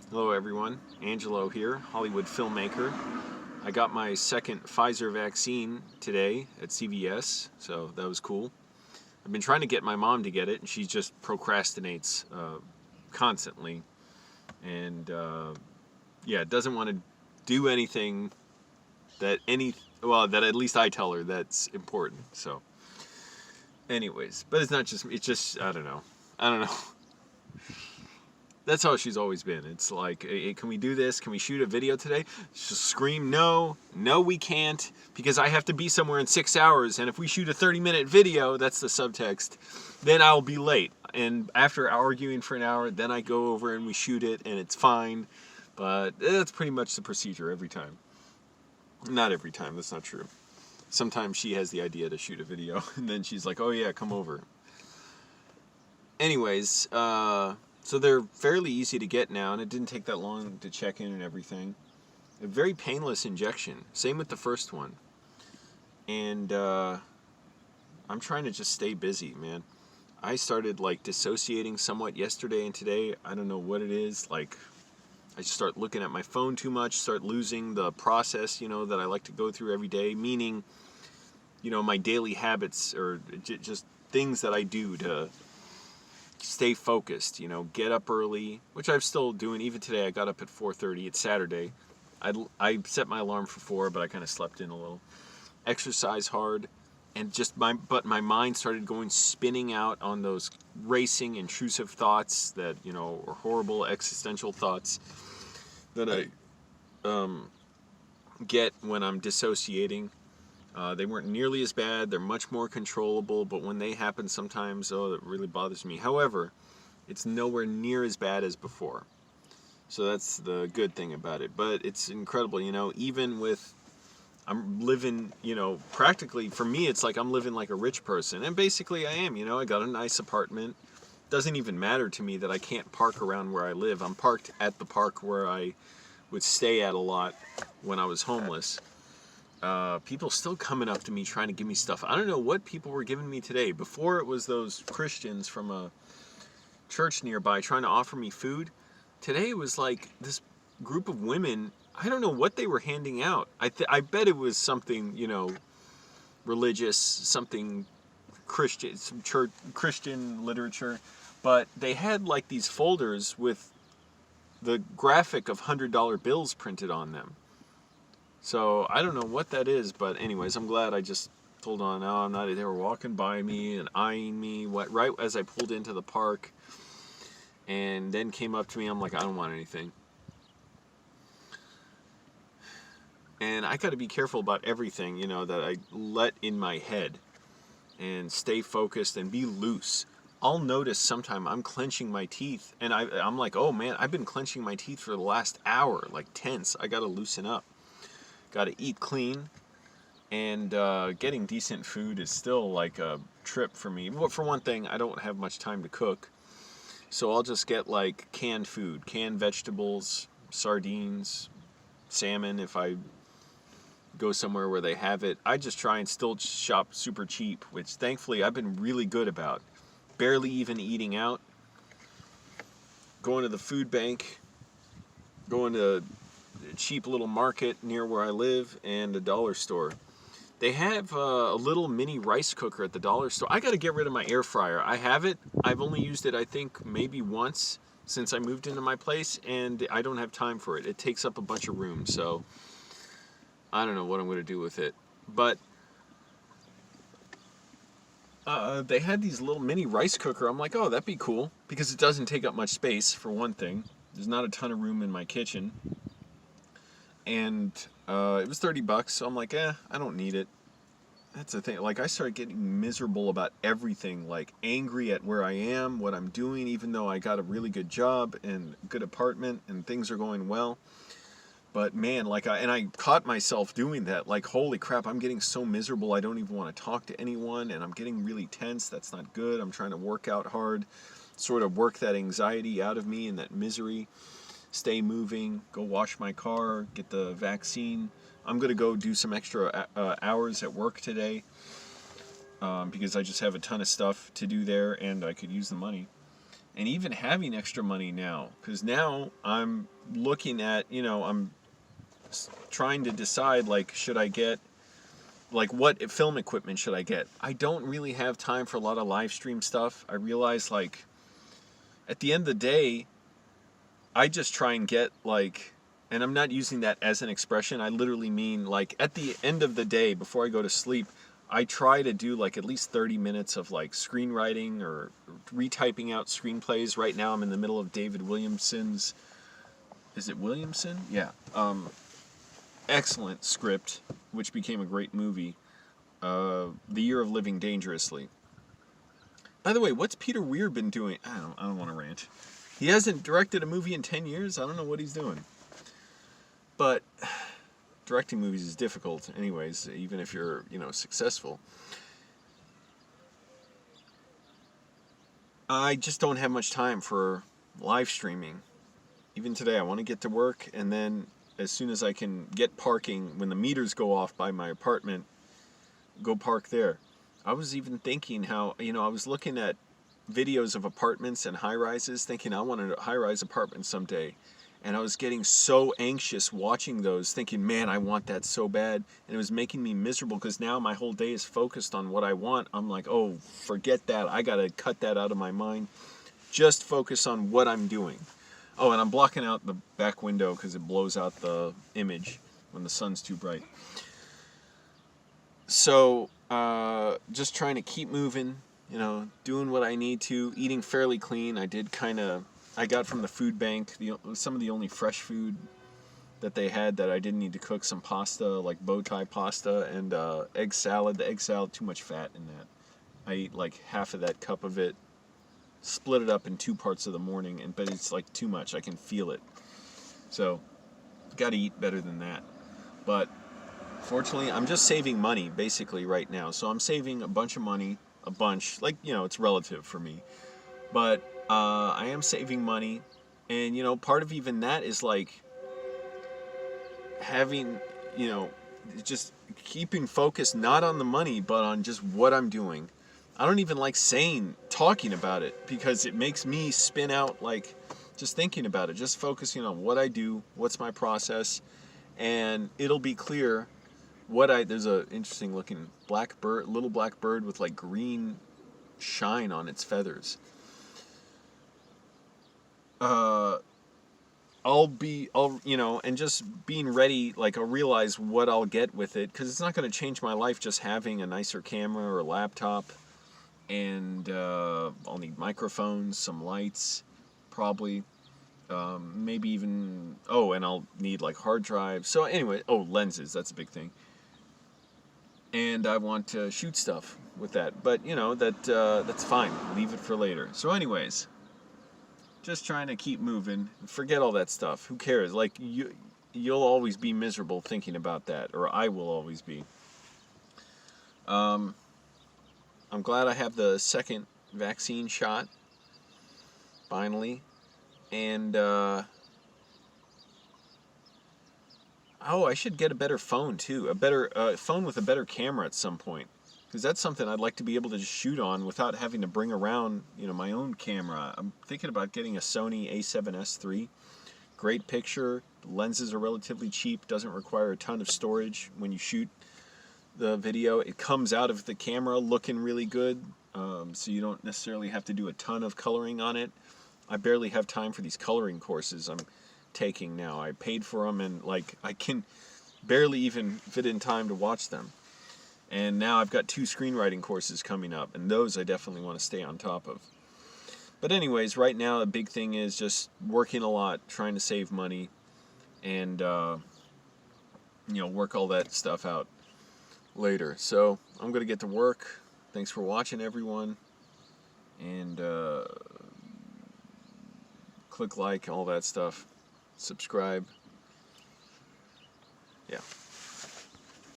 Hello everyone, Angelo here, Hollywood filmmaker. I got my second Pfizer vaccine today at CVS, so that was cool. I've been trying to get my mom to get it, and she just procrastinates constantly, and doesn't want to do anything that that at least I tell her that's important. So, anyways, but it's not just me. It's just I don't know. That's how she's always been. It's like, hey, can we do this? Can we shoot a video today? She'll scream, no, we can't, because I have to be somewhere in 6 hours, and if we shoot a 30-minute video, that's the subtext, then I'll be late. And after arguing for an hour, then I go over and we shoot it, and it's fine. But that's pretty much the procedure every time. Not every time, that's not true. Sometimes she has the idea to shoot a video, and then she's like, oh yeah, come over. Anyways, so they're fairly easy to get now, and it didn't take that long to check in and everything. A very painless injection. Same with the first one. And I'm trying to just stay busy, man. I started like dissociating somewhat yesterday and today. I don't know what it is. Like, I just start looking at my phone too much, start losing the process, that I like to go through every day, meaning, my daily habits or just things that I do to stay focused, get up early, which I'm still doing. Even today, I got up at 4:30. It's Saturday. I set my alarm for 4, but I kind of slept in a little. Exercise hard, and but my mind started going spinning out on those racing, intrusive thoughts that, are horrible existential thoughts that I get when I'm dissociating. They weren't nearly as bad. They're much more controllable, but when they happen sometimes, that really bothers me. However, it's nowhere near as bad as before. So that's the good thing about it. But it's incredible, even with, I'm living, practically, for me, it's like I'm living like a rich person. And basically I am, I got a nice apartment. Doesn't even matter to me that I can't park around where I live. I'm parked at the park where I would stay at a lot when I was homeless. People still coming up to me trying to give me stuff. I don't know what people were giving me today. Before, it was those Christians from a church nearby trying to offer me food. Today it was like this group of women. I don't know what they were handing out. I bet it was something, religious, something Christian, some church Christian literature. But they had like these folders with the graphic of $100 bills printed on them. So I don't know what that is, but anyways, I'm glad I just told on. No, I'm not. They were walking by me and eyeing me right as I pulled into the park, and then came up to me. I'm like, I don't want anything. And I got to be careful about everything, that I let in my head, and stay focused and be loose. I'll notice sometime I'm clenching my teeth, and I'm like, oh man, I've been clenching my teeth for the last hour, like tense. I got to loosen up. Got to eat clean, and getting decent food is still like a trip for me. Well, for one thing, I don't have much time to cook, so I'll just get like canned food, canned vegetables, sardines, salmon if I go somewhere where they have it. I just try and still shop super cheap, which thankfully I've been really good about. Barely even eating out, going to the food bank, going to a cheap little market near where I live, and a dollar store. They have a little mini rice cooker at the dollar store. I got to get rid of my air fryer. I have it. I've only used it, I think, maybe once since I moved into my place, and I don't have time for it. It takes up a bunch of room, so I don't know what I'm going to do with it. But they had these little mini rice cooker. I'm like, oh, that'd be cool, because it doesn't take up much space, for one thing. There's not a ton of room in my kitchen. And it was $30, so I'm like, I don't need it. That's the thing. Like, I started getting miserable about everything, like angry at where I am, what I'm doing, even though I got a really good job and good apartment and things are going well. But man, I caught myself doing that. Like, holy crap, I'm getting so miserable. I don't even want to talk to anyone, and I'm getting really tense. That's not good. I'm trying to work out hard, sort of work that anxiety out of me and that misery. Stay moving, go wash my car, get the vaccine. I'm going to go do some extra hours at work today because I just have a ton of stuff to do there, and I could use the money. and even having extra money now, because now I'm looking at, I'm trying to decide, like, should I get, like, what film equipment should I get? I don't really have time for a lot of live stream stuff. I realize, like, at the end of the day, I just try and get, like, and I'm not using that as an expression, I literally mean, like, at the end of the day, before I go to sleep, I try to do, like, at least 30 minutes of, like, screenwriting or retyping out screenplays. Right now I'm in the middle of David Williamson's, is it Williamson? Yeah. Excellent script, which became a great movie, The Year of Living Dangerously. By the way, what's Peter Weir been doing? I don't want to rant. He hasn't directed a movie in 10 years. I don't know what he's doing. But directing movies is difficult anyways, even if you're, successful. I just don't have much time for live streaming. Even today, I want to get to work, and then as soon as I can get parking, when the meters go off by my apartment, go park there. I was even thinking how, I was looking at videos of apartments and high-rises, thinking I wanted a high-rise apartment someday. And I was getting so anxious watching those, thinking, man, I want that so bad. And it was making me miserable, because now my whole day is focused on what I want. I'm like, oh, forget that. I got to cut that out of my mind. Just focus on what I'm doing. Oh, and I'm blocking out the back window because it blows out the image when the sun's too bright. So, just trying to keep moving, doing what I need to, eating fairly clean. I got from the food bank some of the only fresh food that they had that I didn't need to cook. Some pasta, like bow tie pasta, and egg salad. The egg salad, too much fat in that. I eat like half of that cup of it, split it up in 2 parts of the morning, but it's like too much. I can feel it. So, got to eat better than that. But fortunately, I'm just saving money basically right now. So I'm saving a bunch of money, like, it's relative for me. But I am saving money, and part of even that is like having, just keeping focus not on the money, but on just what I'm doing. I don't even like talking about it, because it makes me spin out, like, just thinking about it, just focusing on what I do, what's my process, and it'll be clear there's a interesting looking little black bird with like green shine on its feathers. And just being ready, like, I'll realize what I'll get with it, because it's not going to change my life just having a nicer camera or a laptop, and I'll need microphones, some lights, probably, maybe even, and I'll need like hard drives. So anyway, lenses, that's a big thing. And I want to shoot stuff with that, but that's fine. Leave it for later. So anyways, just trying to keep moving. Forget all that stuff. Who cares? Like, you'll always be miserable thinking about that, or I will always be. I'm glad I have the second vaccine shot, finally. And I should get a better phone too. A better phone with a better camera at some point, because that's something I'd like to be able to just shoot on without having to bring around, my own camera. I'm thinking about getting a Sony a7S III. Great picture. Lenses are relatively cheap. Doesn't require a ton of storage when you shoot the video. It comes out of the camera looking really good, so you don't necessarily have to do a ton of coloring on it. I barely have time for these coloring courses I'm taking now. I paid for them, and like, I can barely even fit in time to watch them. And now I've got 2 screenwriting courses coming up, and those I definitely want to stay on top of. But anyways, right now the big thing is just working a lot, trying to save money, and work all that stuff out later. So I'm going to get to work. Thanks for watching, everyone, and click like, all that stuff. Subscribe.